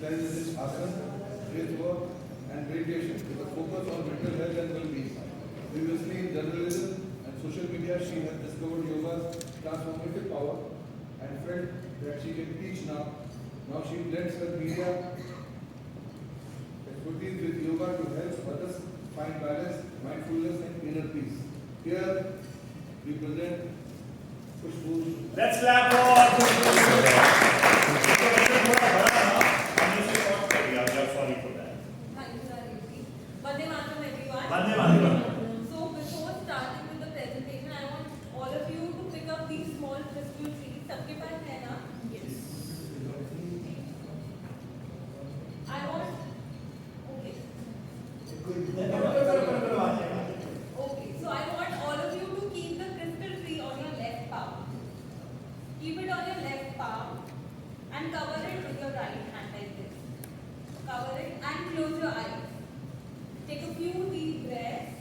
specializes in asana, breath work, and meditation with a focus on mental health and well-being. Previously in journalism and social media, she has discovered yoga's transformative power and felt that she can teach now. Now she blends her media expertise with yoga to help others find balance, mindfulness, and inner peace. Here we present Khushboo. Let's clap for Khushboo. Sorry for that. Vande Mataram, everyone. Vande Mataram. So before starting with the presentation, I want all of you to pick up these small crystal trees. सबके पास है ना? Yes. I want. Okay. Okay. So I want all of you to keep the crystal tree on your left palm. Keep it on your left palm and cover it with your right hand like this. Cover it and close your eyes. Take a few deep breaths.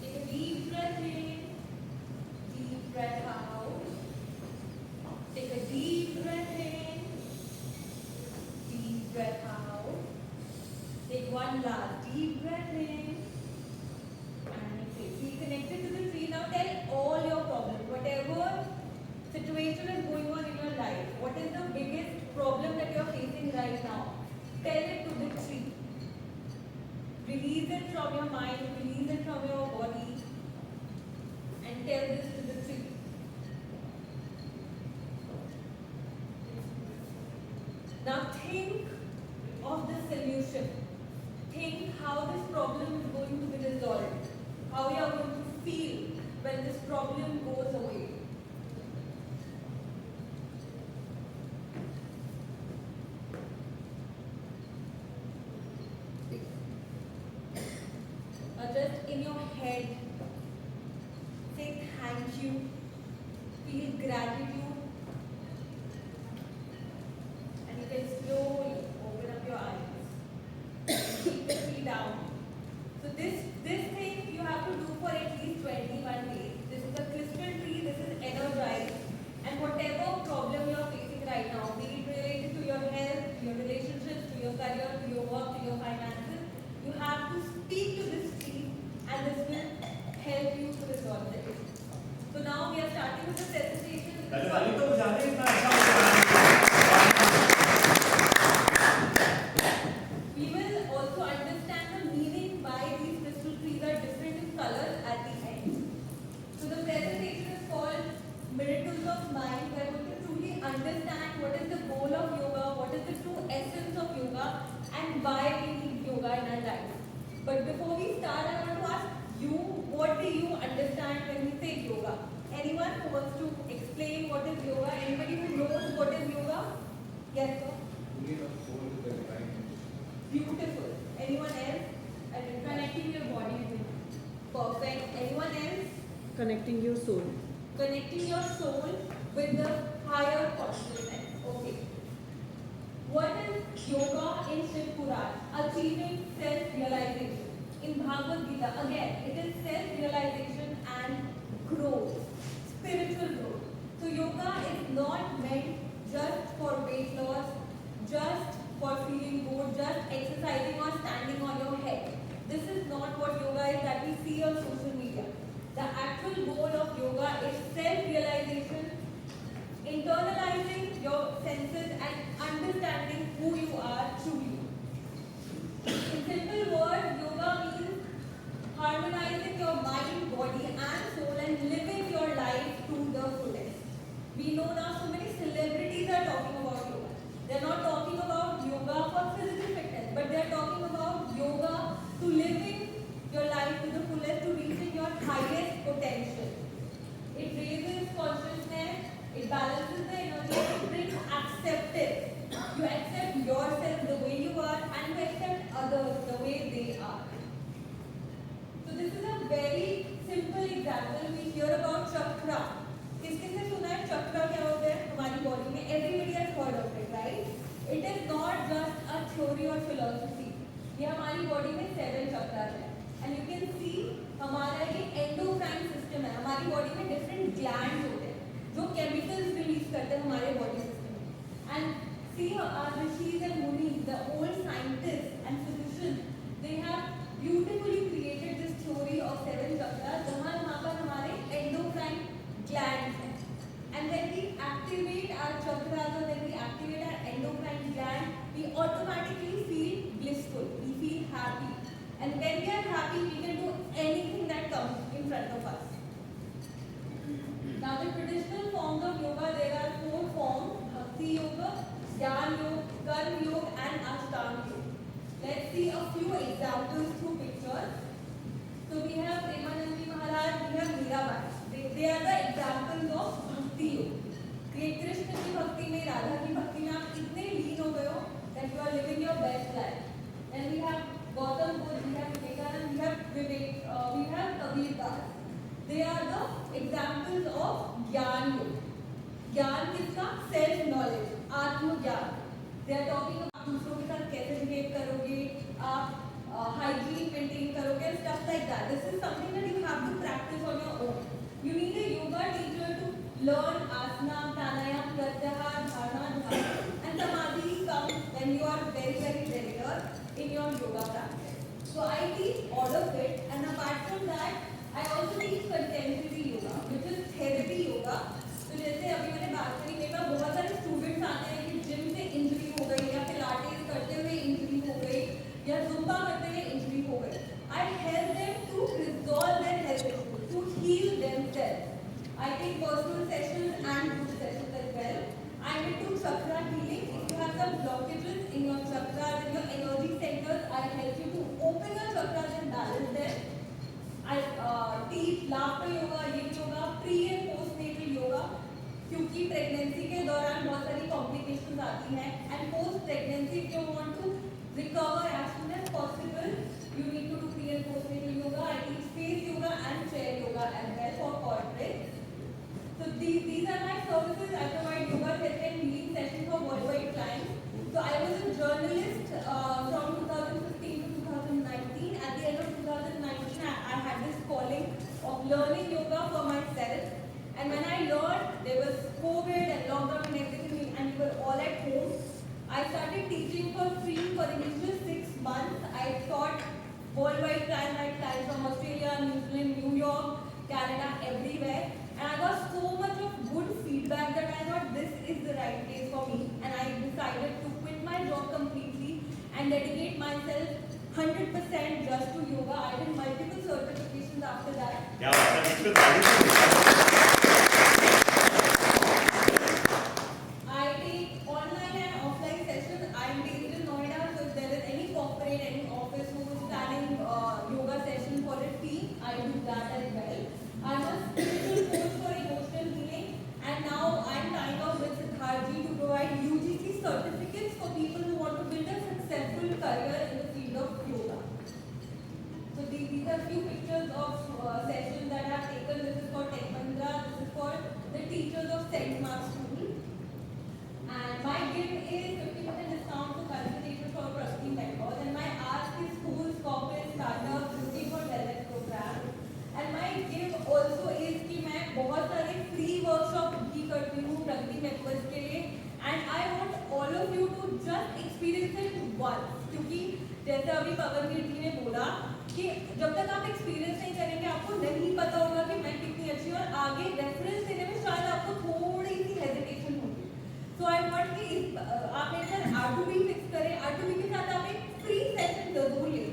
Take a deep breath in, deep breath out. Take a deep breath in, deep breath out. Take one last deep breath in and exhale. Feel connected to the tree. Now tell all your problems. Whatever situation is going on in your life, what is the biggest problem that you are facing right now? Tell it to the tree. Release it from your mind, release it from your body, and tell this to the tree. Now think of the solution. Think how this problem is going to be resolved. How you are going to feel when this problem goes away. Just in your head, say thank you, feel gratitude, and you can slowly open up your eyes. Keep the feet down. So this thing you have to do for at least 21 days. This is a crystal tree, this is energized, and whatever problem you are facing right now, be it related to your health, to your relationships, to your career, to your work, to your finances, you have to speak to this tree, and this will help you to resolve the issue. So now we are starting with the presentation. We will also understand the meaning why these crystal trees are different in colors at the end. So the presentation is called Miracles of Mind. We are going to truly understand what is the goal of yoga, what is the true essence of yoga, and why we need yoga in our life. But before we start, I want to ask you, what do you understand when we say yoga? Anyone who wants to explain what is yoga? Anybody who knows what is yoga? Yes, sir? Beautiful. Anyone else? And connecting your body with. Perfect. Anyone else? Connecting your soul. Connecting your soul with the higher consciousness. Okay. What is yoga in Shiv Puran? Achieving self-realization. In Bhagavad Gita, again, it is self-realization and growth, spiritual growth. So yoga is not meant just for weight loss, just for feeling good, just exercising or standing on your head. This is not what yoga is that we see on social media. The actual goal of yoga is self-realization, internalizing your senses and understanding who you are truly. In simple words, yoga means harmonizing your mind, body and soul and living your life to the fullest. We know now so many celebrities are talking about yoga. They are not talking about yoga for physical fitness, but they are talking about yoga to living your life to the fullest, to reaching your highest potential. It raises consciousness, it balances the energy, it brings acceptance. You accept yourself the way you are and you accept others the way they are. So this is a very simple example. We hear about chakra. किसने सुना है चक्रा क्या होता है हमारी body में? Everybody has heard of it, right? It is not just a theory or philosophy. ये हमारी बॉडी में 7 चक्रास हैं. And you can see हमारा ये endocrine system है. हमारी बॉडी में different glands होते हैं जो chemicals release करते हैं हमारे body system में. And see our rishis and munis, the old see a few examples through pictures. So we have Premanandi Maharaj, we have Mirabai. They are the examples of Bhakti Yoga. कि कृष्ण की भक्ति में, राधा की भक्ति में आप इतने लीन हो गए हो that you are living your best life. And we have Gautam Buddha, we have Vivekananda, we have Vivek, we have Kabir Das. They are the examples of ज्ञान योग. ज्ञान किसका? सेल्फ नॉलेज, आत्मज्ञान. They are talking about दूसरों के साथ कैसे behave करोगे, आप hygiene maintain करोगे, stuff like that. This is something that you have to practice on your own. You need a yoga teacher to learn asana, pranayama, pratyahar, dharana, dhyana, and samadhi comes when you are very, very regular in your yoga practice. So I teach all of it, and apart from that, I also teach contemporary yoga, which is therapy yoga. तो जैसे अभी मैंने बात करी, मेरे पास बहुत सारे students आते हैं कि जिम से इंजरी हो गई, या पिलाटेस करते हुए इंजरी हो गई, या जुम्बा करते हुए इंजरी हो गई. I help them to resolve their health issues, to heal themselves. I take personal sessions and group sessions as well. I'm into chakra healing. If you have some blockages in your chakras, in your energy centers, I help you to open your chakras and balance them. I teach laughter yoga, yin yoga, pre and postnatal yoga. क्योंकि pregnancy के दौरान बहुत सारी complications आती हैं, and post pregnancy if you want to recover as soon as possible, you need to do pre and postnatal yoga. I teach face yoga and chair yoga as well for corporates. So these are my services. I provide yoga therapy and healing sessions for worldwide clients. So I was a journalist from 2015 to 2019. At the end of 2019, I had this calling of learning yoga for myself. And when I learned, there was COVID and lockdown and everything, and we were all at home. I started teaching for free for the initial 6 months. I taught worldwide clients. I had clients from Australia, New Zealand, New York, Canada, everywhere. And I got so much of good feedback that I thought this is the right place for me. And I decided to quit my job completely and dedicate myself 100% just to yoga. I did multiple certifications after that. क्या बात है, इसमें तारीफ है. I take online and offline sessions. I am based in Noida, so if there is any corporate, any office who is planning yoga session for a team, I do that as well. I'm a spiritual coach for emotional healing, and now I'm tying up with Siddharji to provide UGC certificates for people who want to build a successful career in the field of yoga. So these are few pictures of sessions that I have taken. This is for Tech Mahindra. This is for the teachers of St. Mark's School. And my gift is 50% discount to consultation for trustee members. And my ask is schools, corporate, startups looking for wellness program. And my gift also is कि मैं बहुत सारे free workshop भी करती हूँ trustee members के लिए. And I want all of you to just experience it once. क्योंकि जैसे अभी पवनवीर जी ने बोला कि जब तक आप एक्सपीरियंस नहीं करेंगे आपको नहीं पता होगा कि मैं कितनी अच्छी हूँ, और आगे रेफरेंस देने में शायद आपको थोड़ी सी हेजिटेशन होगी. सो आई वांट कि आप एक बार R2B फिक्स करें. R2B के साथ आप एक फ्री सेशन जरूर लें,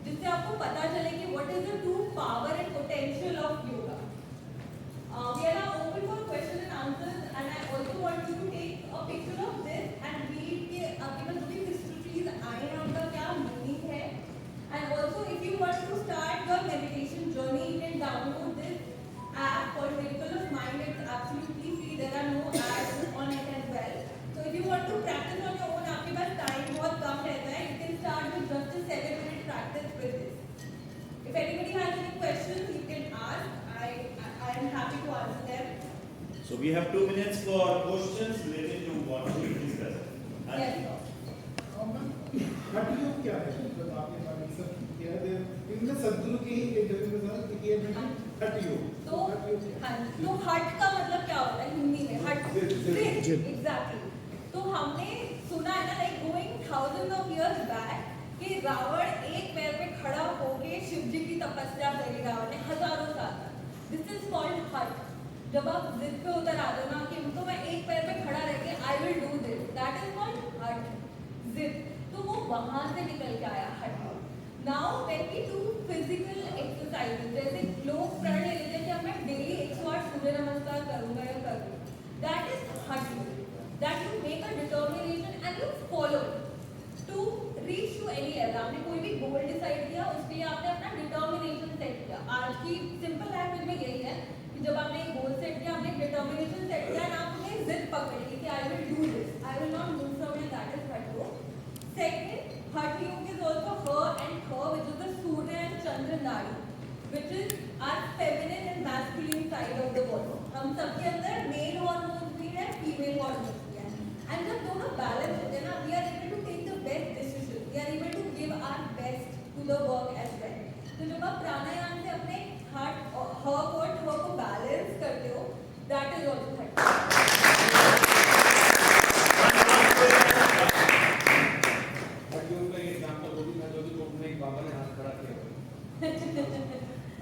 जिससे आपको पता चले कि what is the true power and potential of yoga. We are now open for questions and answers, and I also want you to take a picture of this and read कि आपके पास जो भी histories आए हैं उनका क्या मीनिंग है. And also, if you want to start your meditation journey, you can download this app called Miracle of Mind. It's absolutely free. There are no ads on it as well. So if you want to practice on your own, आपके पास time बहुत कम रहता है. You can start with just a 7-minute practice with this. If anybody has any questions, you can ask. I am happy to answer them. So we have 2 minutes for questions related to what we discussed. Yes. हट योग क्या है? मतलब आपने बात सब किया है, इनमें सद्गुरु की ही एक जगह में सारा कि ये है हट योग. तो हाँ, तो हट का मतलब क्या होता है हिंदी में? हट, एग्जैक्टली. तो हमने सुना है ना, like going thousands of years back, कि रावण एक पैर पे खड़ा होके शिव जी की तपस्या करी रावण ने हजारों साल तक. दिस इज कॉल्ड हट. जब आप जिद पे उतर आते हो ना कि तो मैं एक पैर पे खड़ा रह के I will do this, that is called हट. जिद. तो वो वहां से निकल के आया हट. Now when we do physical exercises, जैसे लोग प्रण ले लेते हैं कि अब मैं डेली 108 सूर्य नमस्कार करूंगा या करूंगा, दैट इज हट. That you make a determination and you follow to reach to any age आपने कोई भी गोल डिसाइड किया, उसके लिए आपने अपना डिटर्मिनेशन सेट किया। आज की सिंपल लैंग्वेज में यही है कि जब आपने एक गोल सेट किया, आपने डिटर्मिनेशन सेट किया, एंड आपने जिद पकड़ी कि I will do this, I will not move from here, that is हठ योग। सेकंड, हठ योग is also her and her, which is the Surya and Chandra Nadi, which is our feminine and masculine side of the body. हम सबके अंदर male hormones भी है, female hormones भी है, एंड जब दोनों बैलेंस होते हैं ना, we are able to take the best decision, we are able to give our best to the work as well. तो जब आप प्राणायाम से अपने हार्ट हर को बैलेंस करते हो, that is also hठ।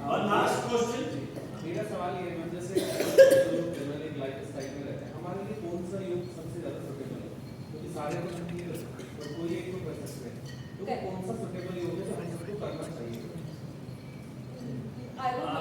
One last question. मेरा सवाल ये है जैसे जो जनरल एक लाइफस्टाइल में रहते हैं, हमारे लिए कौन सा योग सबसे ज्यादा सुटेबल है? क्योंकि सारे तो नहीं कर सकते, तो कोई एक तो कर सकते हैं, तो कौन सा सुटेबल योग है जो हम सबको करना चाहिए? I would